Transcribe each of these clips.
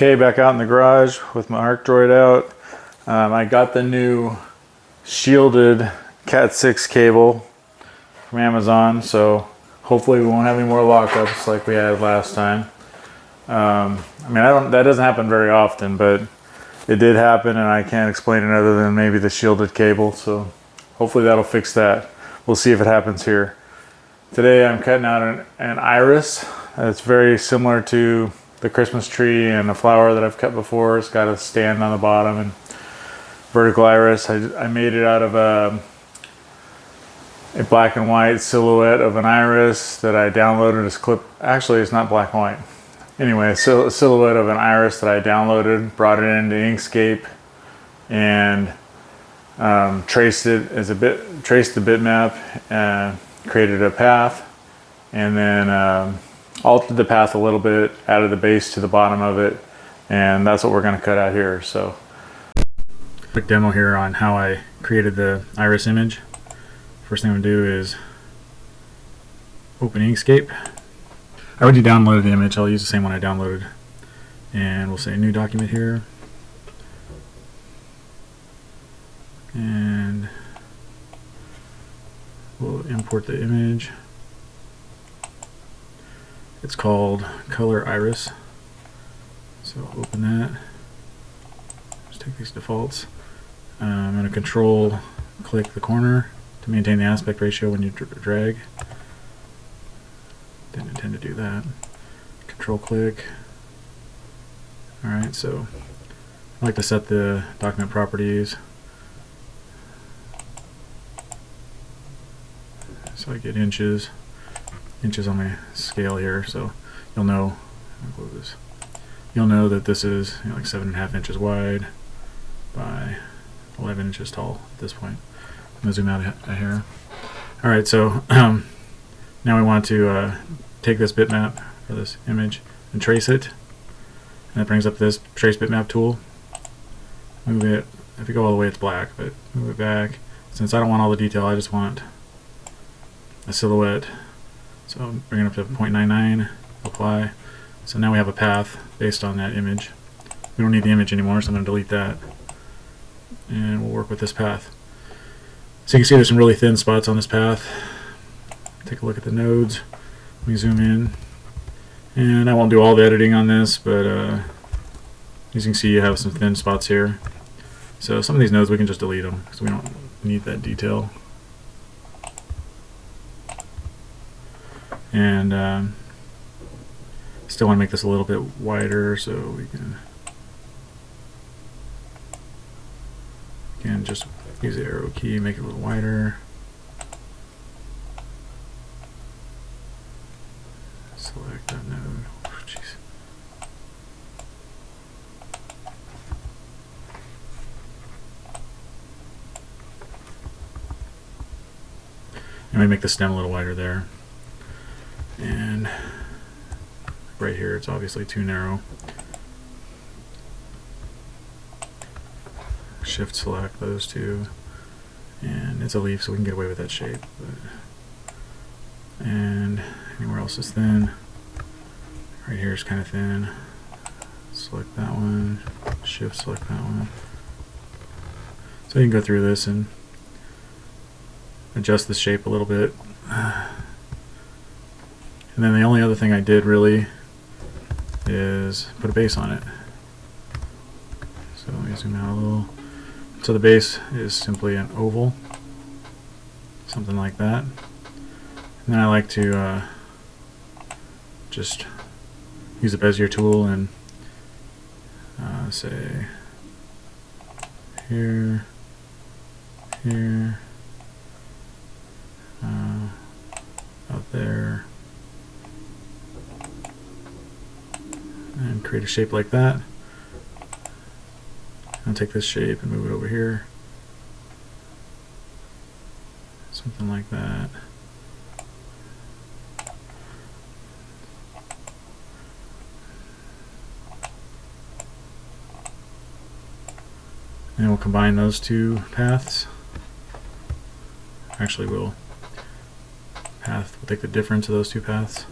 Okay, back out in the garage with my Arcdroid out. I got the new shielded Cat 6 cable from Amazon, so hopefully we won't have any more lockups like we had last time. I mean, that doesn't happen very often, but it did happen, and I can't explain it other than maybe the shielded cable, so hopefully that'll fix that. We'll see if it happens here. Today I'm cutting out an iris that's very similar to the Christmas tree and a flower that I've cut before. It's got a stand on the bottom and vertical iris. I made it out of a black and white silhouette of an iris that I downloaded as clip. Actually, it's not black and white. Anyway, so a silhouette of an iris that I downloaded, brought it into Inkscape, and traced the bitmap, and created a path, and then altered the path a little bit, added the base to the bottom of it, and that's what we're going to cut out here. So, quick demo here on how I created the iris image. First thing I'm going to do is open Inkscape. I already downloaded the image. I'll use the same one I downloaded, and we'll say new document here, and we'll import the image. It's called Color Iris. So I'll open that. Just take these defaults. I'm going to control click the corner to maintain the aspect ratio when you drag. Didn't intend to do that. Control click. Alright, so I like to set the document properties so I get inches on my scale here, so you'll know that this is like 7.5 inches wide by 11 inches tall at this point. I'm going to zoom out a hair. Alright, so now we want to take this bitmap, or this image, and trace it. And it brings up this trace bitmap tool. Move it. If you go all the way, it's black, but move it back. Since I don't want all the detail, I just want a silhouette. So bring it up to 0.99, apply. So now we have a path based on that image. We don't need the image anymore, so I'm going to delete that. And we'll work with this path. So you can see there's some really thin spots on this path. Take a look at the nodes. We zoom in. And I won't do all the editing on this, but as you can see, you have some thin spots here. So some of these nodes we can just delete them because we don't need that detail. And still want to make this a little bit wider, so we can again just use the arrow key, make it a little wider. Select that node. Oh, jeez. And we make the stem a little wider there. And right here it's obviously too narrow. Shift select those two, and it's a leaf, so we can get away with that shape. And anywhere else is thin. Right here is kind of thin. Select that one, shift select that one. So you can go through this and adjust the shape a little bit. And then the only other thing I did really is put a base on it. So let me zoom out a little. So the base is simply an oval, something like that. And then I like to just use the Bezier tool and say here, here, out there, and create a shape like that. I'll take this shape and move it over here, something like that. And we'll combine those two paths. Actually, we'll take the difference of those two paths.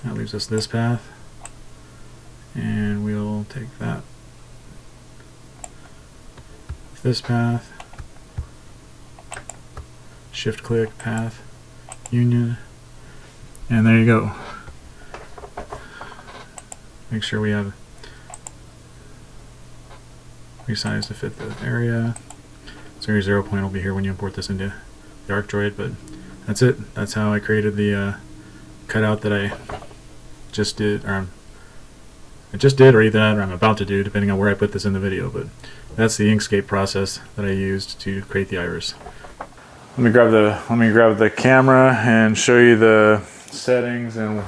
That leaves us this path. and we'll take that, this path, shift click, path, union, and there you go. Make sure we have resize to fit the area. So your 0 point will be here when you import this into the Arcdroid, but that's it. That's how I created the cutout that I just did, or or either that or I'm about to do, depending on where I put this in the video. But that's the Inkscape process that I used to create the iris. Let me grab the camera and show you the settings and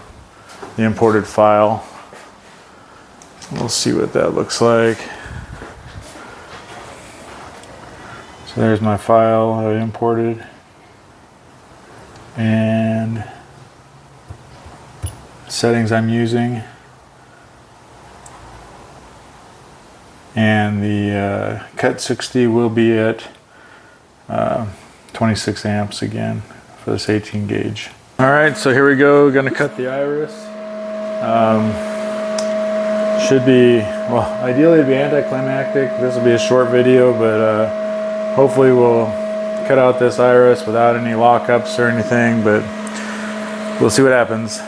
the imported file. We'll see what that looks like. So there's my file I imported, and settings I'm using, and the cut 60 will be at 26 amps again for this 18 gauge. Alright, so here we go, gonna cut the iris. Should be, well, ideally it'd be anticlimactic. This will be a short video, but hopefully we'll cut out this iris without any lockups or anything, but we'll see what happens.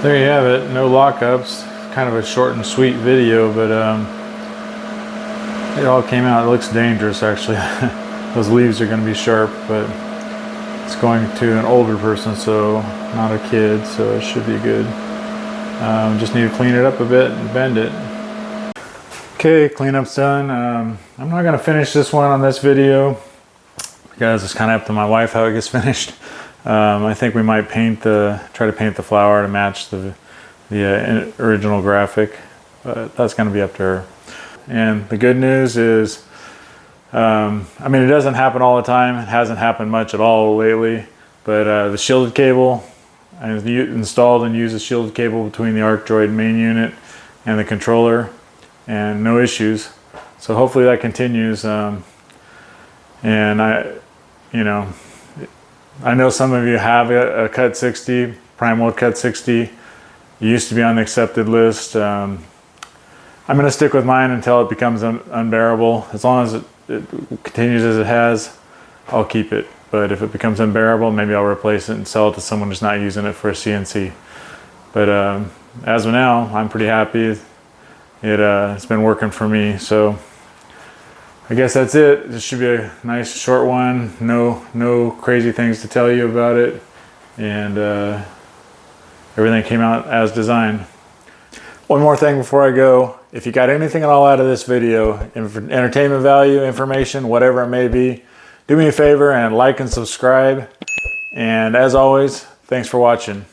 There you have it, no lockups. Kind of a short and sweet video, but it all came out. It looks dangerous actually. Those leaves are going to be sharp, but it's going to an older person, so not a kid, so it should be good. Just need to clean it up a bit and bend it. Okay, cleanup's done. I'm not going to finish this one on this video because it's kind of up to my wife how it gets finished. I think we might try to paint the flower to match the original graphic, but that's going to be up to her. And the good news is, I mean, it doesn't happen all the time. It hasn't happened much at all lately, but the shielded cable, I installed and used a shielded cable between the Arcdroid main unit and the controller, and no issues. So hopefully that continues. And I know some of you have a cut 60, prime mode cut 60. It used to be on the accepted list. I'm going to stick with mine until it becomes unbearable. As long as it continues as it has, I'll keep it. But if it becomes unbearable, maybe I'll replace it and sell it to someone who's not using it for a CNC. But as of now, I'm pretty happy. It's been working for me. So I guess that's it. This should be a nice short one. No crazy things to tell you about it. And everything came out as designed. One more thing before I go. If you got anything at all out of this video, entertainment value, information, whatever it may be, do me a favor and like and subscribe. And as always, thanks for watching.